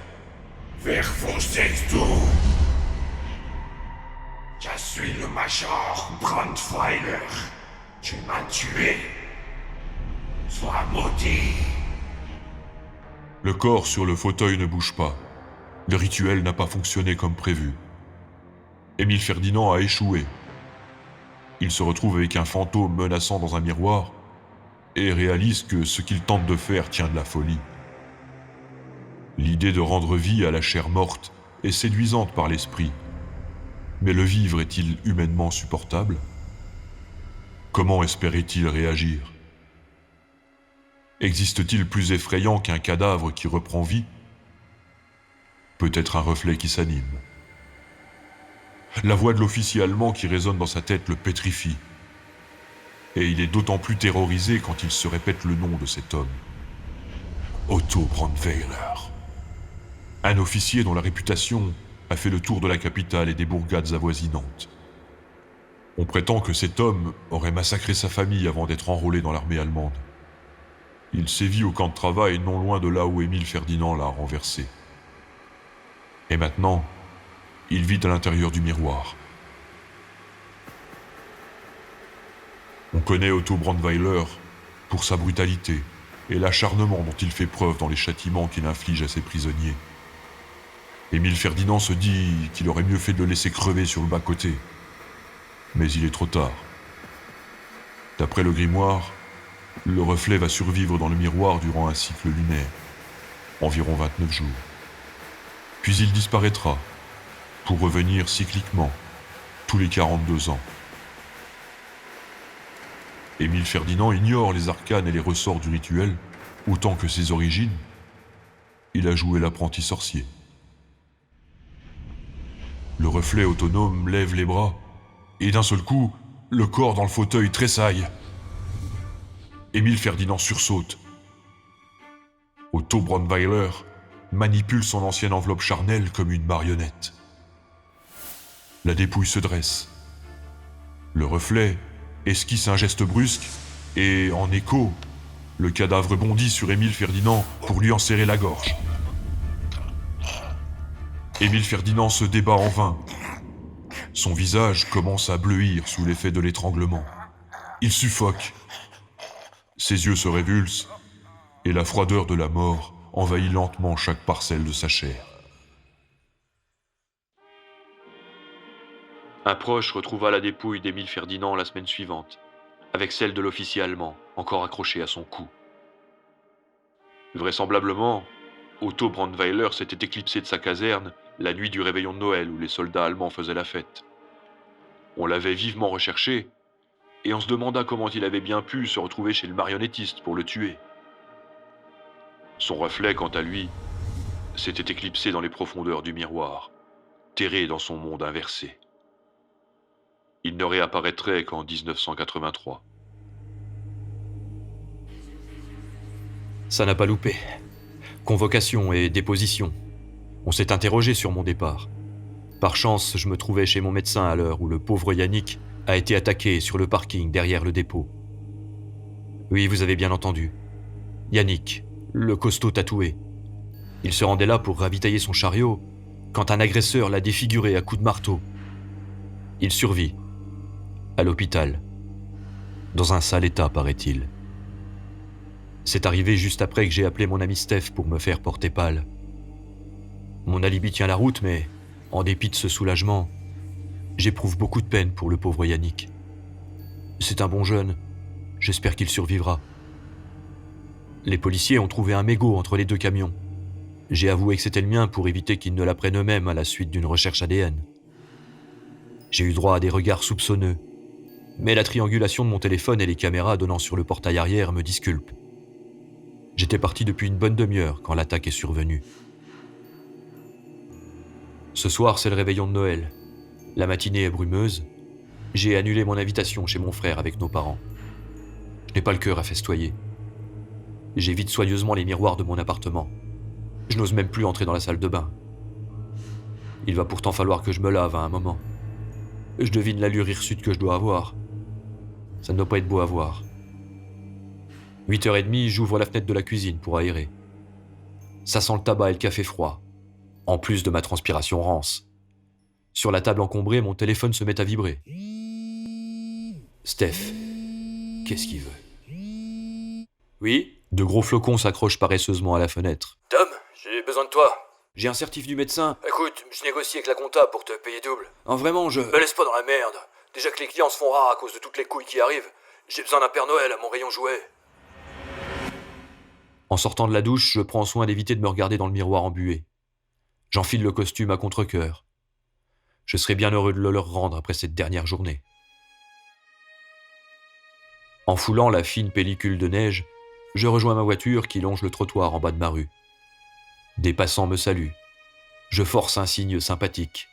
S8: Wer verstehst du? Je suis le Major Brandweiler. Tu m'as tué. Sois maudit.
S4: Le corps sur le fauteuil ne bouge pas. Le rituel n'a pas fonctionné comme prévu. Émile Ferdinand a échoué. Il se retrouve avec un fantôme menaçant dans un miroir et réalise que ce qu'il tente de faire tient de la folie. L'idée de rendre vie à la chair morte est séduisante par l'esprit. Mais le vivre est-il humainement supportable ? Comment espérait-il réagir ? Existe-t-il plus effrayant qu'un cadavre qui reprend vie ? Peut-être un reflet qui s'anime. La voix de l'officier allemand qui résonne dans sa tête le pétrifie. Et il est d'autant plus terrorisé quand il se répète le nom de cet homme. Otto Brandweiler. Un officier dont la réputation a fait le tour de la capitale et des bourgades avoisinantes. On prétend que cet homme aurait massacré sa famille avant d'être enrôlé dans l'armée allemande. Il sévit au camp de travail non loin de là où Émile Ferdinand l'a renversé. Et maintenant, il vit à l'intérieur du miroir. On connaît Otto Brandweiler pour sa brutalité et l'acharnement dont il fait preuve dans les châtiments qu'il inflige à ses prisonniers. Émile Ferdinand se dit qu'il aurait mieux fait de le laisser crever sur le bas-côté. Mais il est trop tard. D'après le grimoire, le reflet va survivre dans le miroir durant un cycle lunaire, environ 29 jours. Puis il disparaîtra, pour revenir cycliquement, tous les 42 ans. Émile Ferdinand ignore les arcanes et les ressorts du rituel, autant que ses origines. Il a joué l'apprenti sorcier. Le reflet autonome lève les bras, et d'un seul coup, le corps dans le fauteuil tressaille. Émile Ferdinand sursaute. Otto Brandweiler manipule son ancienne enveloppe charnelle comme une marionnette. La dépouille se dresse. Le reflet esquisse un geste brusque Et en écho, le cadavre bondit sur Émile Ferdinand pour lui en serrer la gorge. Émile Ferdinand se débat en vain. Son visage commence à bleuir sous l'effet de l'étranglement. Il suffoque. Ses yeux se révulsent, et la froideur de la mort envahit lentement chaque parcelle de sa chair.
S7: Un proche retrouva la dépouille d'Émile Ferdinand la semaine suivante, avec celle de l'officier allemand, encore accrochée à son cou. Vraisemblablement, Otto Brandweiler s'était éclipsé de sa caserne la nuit du réveillon de Noël où les soldats allemands faisaient la fête. On l'avait vivement recherché, et on se demanda comment il avait bien pu se retrouver chez le marionnettiste pour le tuer. Son reflet, quant à lui, s'était éclipsé dans les profondeurs du miroir, terré dans son monde inversé. Il ne réapparaîtrait qu'en 1983.
S2: Ça n'a pas loupé. Convocation et déposition. On s'est interrogé sur mon départ. Par chance, je me trouvais chez mon médecin à l'heure où le pauvre Yannick a été attaqué sur le parking derrière le dépôt. Oui, vous avez bien entendu. Yannick, le costaud tatoué. Il se rendait là pour ravitailler son chariot quand un agresseur l'a défiguré à coups de marteau. Il survit. À l'hôpital. Dans un sale état, paraît-il. C'est arrivé juste après que j'ai appelé mon ami Steph pour me faire porter pâle. Mon alibi tient la route, mais, en dépit de ce soulagement, j'éprouve beaucoup de peine pour le pauvre Yannick. C'est un bon jeune, j'espère qu'il survivra. Les policiers ont trouvé un mégot entre les deux camions. J'ai avoué que c'était le mien pour éviter qu'ils ne l'apprennent eux-mêmes à la suite d'une recherche ADN. J'ai eu droit à des regards soupçonneux, mais la triangulation de mon téléphone et les caméras donnant sur le portail arrière me disculpent. J'étais parti depuis une bonne demi-heure quand l'attaque est survenue. Ce soir, c'est le réveillon de Noël. La matinée est brumeuse. J'ai annulé mon invitation chez mon frère avec nos parents. Je n'ai pas le cœur à festoyer. J'évite soigneusement les miroirs de mon appartement. Je n'ose même plus entrer dans la salle de bain. Il va pourtant falloir que je me lave à un moment. Je devine l'allure hirsute que je dois avoir. Ça ne doit pas être beau à voir. 8h30, j'ouvre la fenêtre de la cuisine pour aérer. Ça sent le tabac et le café froid, en plus de ma transpiration rance. Sur la table encombrée, mon téléphone se met à vibrer. Steph, qu'est-ce qu'il veut? Oui? De gros flocons s'accrochent paresseusement à la fenêtre.
S9: Tom, j'ai besoin de toi.
S2: J'ai un certif du médecin.
S9: Écoute, je négocie avec la compta pour te payer double.
S2: Vraiment, je...
S9: Me laisse pas dans la merde. Déjà que les clients se font rares à cause de toutes les couilles qui arrivent. J'ai besoin d'un Père Noël à mon rayon jouet.
S2: En sortant de la douche, je prends soin d'éviter de me regarder dans le miroir embué. J'enfile le costume à contre-cœur. Je serais bien heureux de le leur rendre après cette dernière journée. En foulant la fine pellicule de neige, je rejoins ma voiture qui longe le trottoir en bas de ma rue. Des passants me saluent. Je force un signe sympathique.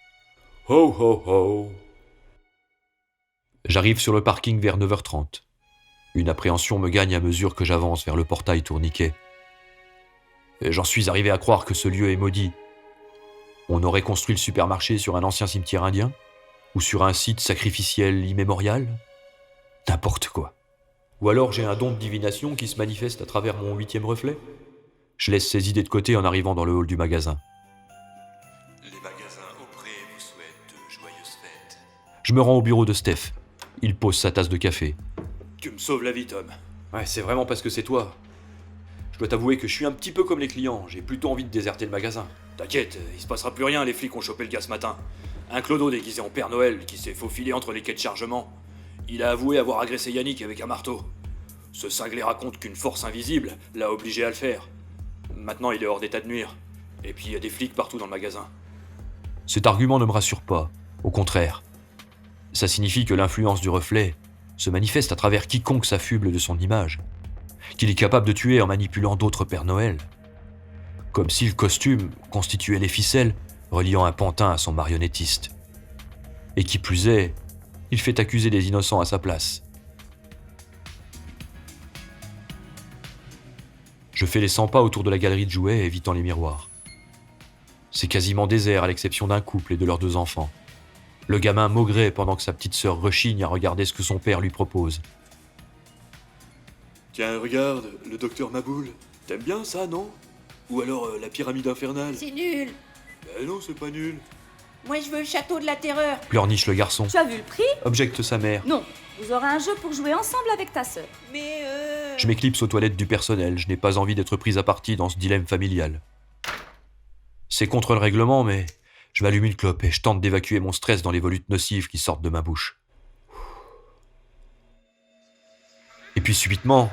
S2: Ho ho ho. J'arrive sur le parking vers 9h30. Une appréhension me gagne à mesure que j'avance vers le portail tourniquet. J'en suis arrivé à croire que ce lieu est maudit. On aurait construit le supermarché sur un ancien cimetière indien? Ou sur un site sacrificiel immémorial? N'importe quoi. Ou alors j'ai un don de divination qui se manifeste à travers mon 8e reflet? Je laisse ces idées de côté en arrivant dans le hall du magasin.
S3: Les magasins Auprès vous souhaitent de joyeuses fêtes.
S2: Je me rends au bureau de Steph. Il pose sa tasse de café.
S9: Tu me sauves la vie, Tom.
S2: Ouais, c'est vraiment parce que c'est toi. Je dois t'avouer que je suis un petit peu comme les clients. J'ai plutôt envie de déserter le magasin.
S9: T'inquiète, il se passera plus rien, les flics ont chopé le gars ce matin. Un clodo déguisé en Père Noël qui s'est faufilé entre les quais de chargement. Il a avoué avoir agressé Yannick avec un marteau. Ce cinglé raconte qu'une force invisible l'a obligé à le faire. Maintenant, il est hors d'état de nuire. Et puis, il y a des flics partout dans le magasin.
S2: Cet argument ne me rassure pas. Au contraire. Ça signifie que l'influence du reflet se manifeste à travers quiconque s'affuble de son image. Qu'il est capable de tuer en manipulant d'autres Pères Noël. Comme si le costume constituait les ficelles reliant un pantin à son marionnettiste. Et qui plus est, il fait accuser des innocents à sa place. Je fais les 100 pas autour de la galerie de jouets, évitant les miroirs. C'est quasiment désert à l'exception d'un couple et de leurs 2 enfants. Le gamin maugrait pendant que sa petite sœur rechigne à regarder ce que son père lui propose.
S9: Tiens, regarde, le docteur Maboul. T'aimes bien ça, non? Ou alors la pyramide infernale?
S5: C'est nul.
S9: Ben non, c'est pas nul.
S5: Moi, je veux le château de la terreur.
S2: Pleurniche le garçon.
S6: Tu as vu le prix?
S2: Objecte sa mère.
S6: Non. Vous aurez un jeu pour jouer ensemble avec ta sœur.
S5: Mais
S2: Je m'éclipse aux toilettes du personnel. Je n'ai pas envie d'être prise à partie dans ce dilemme familial. C'est contre le règlement, mais je m'allume une clope et je tente d'évacuer mon stress dans les volutes nocives qui sortent de ma bouche. Et puis subitement,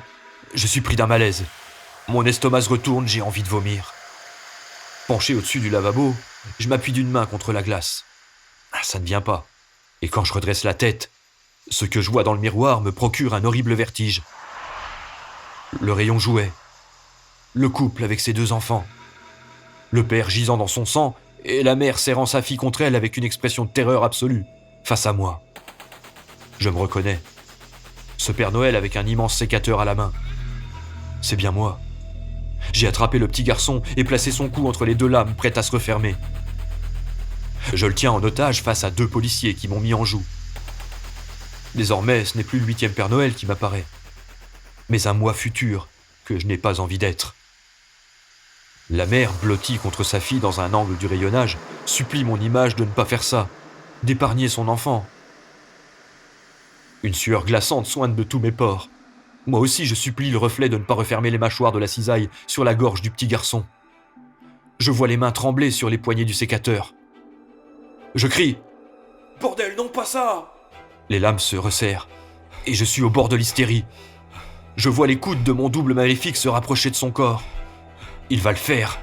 S2: je suis pris d'un malaise. Mon estomac se retourne, j'ai envie de vomir. Penché au-dessus du lavabo, je m'appuie d'une main contre la glace. Ça ne vient pas. Et quand je redresse la tête, ce que je vois dans le miroir me procure un horrible vertige. Le rayon jouet. Le couple avec ses 2 enfants. Le père gisant dans son sang et la mère serrant sa fille contre elle avec une expression de terreur absolue, face à moi. Je me reconnais. Ce Père Noël avec un immense sécateur à la main. C'est bien moi. J'ai attrapé le petit garçon et placé son cou entre les 2 lames prêtes à se refermer. Je le tiens en otage face à 2 policiers qui m'ont mis en joue. Désormais, ce n'est plus le 8e Père Noël qui m'apparaît, mais un moi futur que je n'ai pas envie d'être. La mère, blottie contre sa fille dans un angle du rayonnage, supplie mon image de ne pas faire ça, d'épargner son enfant. Une sueur glaçante soigne de tous mes pores. Moi aussi, je supplie le reflet de ne pas refermer les mâchoires de la cisaille sur la gorge du petit garçon. Je vois les mains trembler sur les poignées du sécateur. Je crie « Bordel, non pas ça !» Les lames se resserrent, et je suis au bord de l'hystérie. Je vois les coudes de mon double maléfique se rapprocher de son corps. Il va le faire.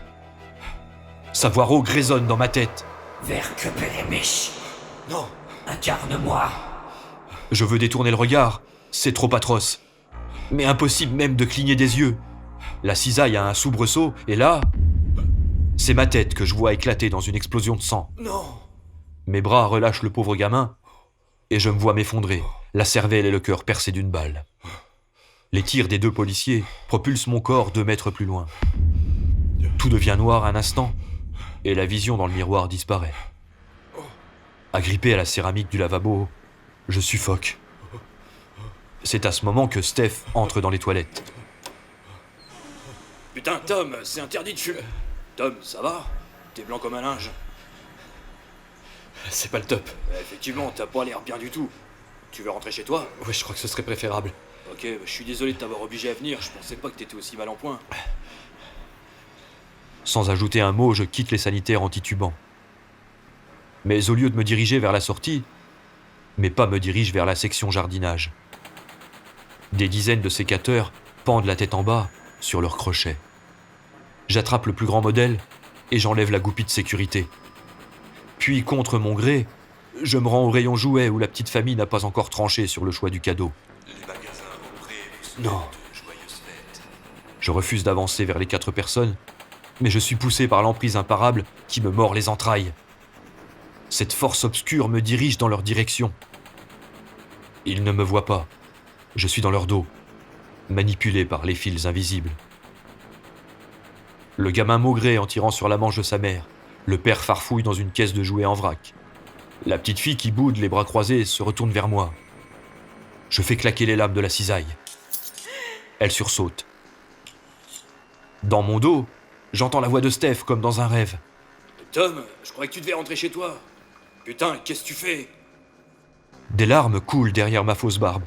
S2: Sa voix rauque résonne dans ma tête.
S8: Verkepelemisch.
S9: Non.
S8: Incarne-moi.
S2: Je veux détourner le regard, c'est trop atroce. Mais impossible même de cligner des yeux. La cisaille a un soubresaut, et là... c'est ma tête que je vois éclater dans une explosion de sang.
S9: Non.
S2: Mes bras relâchent le pauvre gamin, et je me vois m'effondrer, la cervelle et le cœur percés d'une balle. Les tirs des 2 policiers propulsent mon corps 2 mètres plus loin. Tout devient noir un instant, et la vision dans le miroir disparaît. Agrippé à la céramique du lavabo, je suffoque. C'est à ce moment que Steph entre dans les toilettes.
S9: Putain, Tom, c'est interdit de fumer. Tom, ça va? T'es blanc comme un linge.
S2: C'est pas le top.
S9: Effectivement, t'as pas l'air bien du tout. Tu veux rentrer chez toi?
S2: Ouais, je crois que ce serait préférable.
S9: Ok, je suis désolé de t'avoir obligé à venir, je pensais pas que t'étais aussi mal en point.
S2: Sans ajouter un mot, je quitte les sanitaires en titubant. Mais au lieu de me diriger vers la sortie, mes pas me dirigent vers la section jardinage. Des dizaines de sécateurs pendent la tête en bas sur leurs crochets. J'attrape le plus grand modèle et j'enlève la goupille de sécurité. Puis, contre mon gré, je me rends au rayon jouets où la petite famille n'a pas encore tranché sur le choix du cadeau.
S8: Les magasins ouvrés vous
S2: Non.
S8: souhaitent de joyeuses fêtes.
S2: Je refuse d'avancer vers les 4 personnes, mais je suis poussé par l'emprise imparable qui me mord les entrailles. Cette force obscure me dirige dans leur direction. Ils ne me voient pas. Je suis dans leur dos, manipulé par les fils invisibles. Le gamin maugré en tirant sur la manche de sa mère. Le père farfouille dans une caisse de jouets en vrac. La petite fille qui boude, les bras croisés, se retourne vers moi. Je fais claquer les lames de la cisaille. Elle sursaute. Dans mon dos, j'entends la voix de Steph comme dans un rêve.
S9: Tom, je croyais que tu devais rentrer chez toi. Putain, qu'est-ce que tu fais?
S2: Des larmes coulent derrière ma fausse barbe.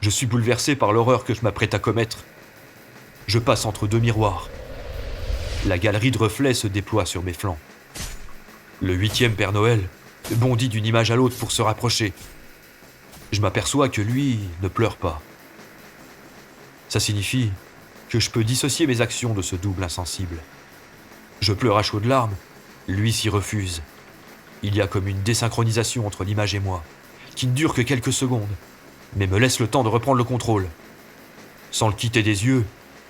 S2: Je suis bouleversé par l'horreur que je m'apprête à commettre. Je passe entre 2 miroirs. La galerie de reflets se déploie sur mes flancs. Le 8e Père Noël bondit d'une image à l'autre pour se rapprocher. Je m'aperçois que lui ne pleure pas. Ça signifie que je peux dissocier mes actions de ce double insensible. Je pleure à chaudes larmes, lui s'y refuse. Il y a comme une désynchronisation entre l'image et moi, qui ne dure que quelques secondes, mais me laisse le temps de reprendre le contrôle. Sans le quitter des yeux,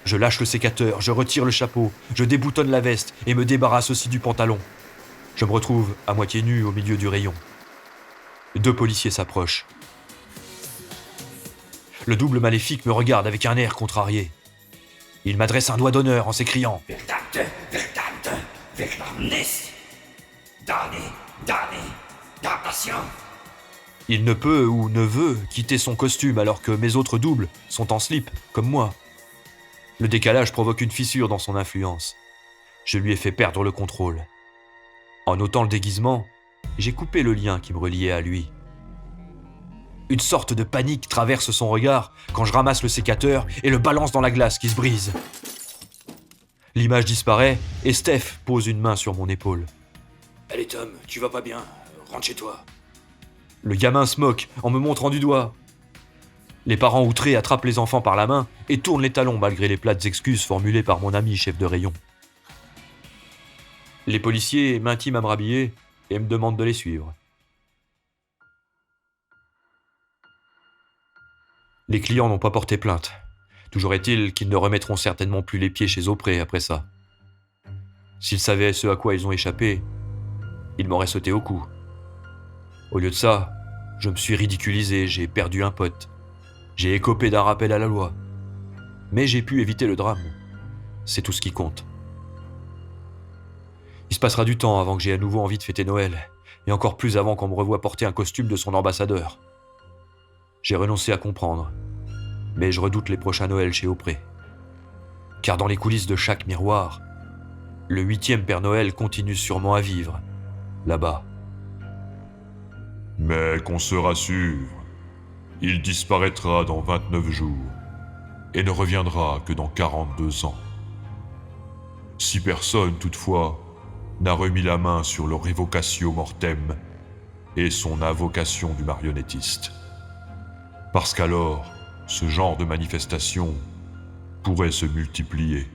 S2: je lâche le sécateur, je retire le chapeau, je déboutonne la veste et me débarrasse aussi du pantalon. Je me retrouve à moitié nu au milieu du rayon. 2 policiers s'approchent. Le double maléfique me regarde avec un air contrarié. Il m'adresse un doigt d'honneur en s'écriant
S8: Verdammt, Verdammnis. Damnation.
S2: Il ne peut ou ne veut quitter son costume alors que mes autres doubles sont en slip, comme moi. Le décalage provoque une fissure dans son influence. Je lui ai fait perdre le contrôle. En ôtant le déguisement, j'ai coupé le lien qui me reliait à lui. Une sorte de panique traverse son regard quand je ramasse le sécateur et le balance dans la glace qui se brise. L'image disparaît et Steph pose une main sur mon épaule.
S9: Allez Tom, tu vas pas bien, rentre chez toi.
S2: Le gamin se moque en me montrant du doigt. Les parents outrés attrapent les enfants par la main et tournent les talons malgré les plates excuses formulées par mon ami chef de rayon. Les policiers m'intiment à me rhabiller et me demandent de les suivre. Les clients n'ont pas porté plainte. Toujours est-il qu'ils ne remettront certainement plus les pieds chez Aupré après ça. S'ils savaient ce à quoi ils ont échappé, ils m'auraient sauté au cou. Au lieu de ça, je me suis ridiculisé, j'ai perdu un pote. J'ai écopé d'un rappel à la loi. Mais j'ai pu éviter le drame. C'est tout ce qui compte. Il se passera du temps avant que j'ai à nouveau envie de fêter Noël, et encore plus avant qu'on me revoie porter un costume de son ambassadeur. J'ai renoncé à comprendre, mais je redoute les prochains Noëls chez Aupré. Car dans les coulisses de chaque miroir, le 8e Père Noël continue sûrement à vivre, là-bas.
S4: Mais qu'on se rassure, il disparaîtra dans 29 jours et ne reviendra que dans 42 ans. Si personne, toutefois, n'a remis la main sur le revocatio mortem et son invocation du marionnettiste. Parce qu'alors, ce genre de manifestation pourrait se multiplier.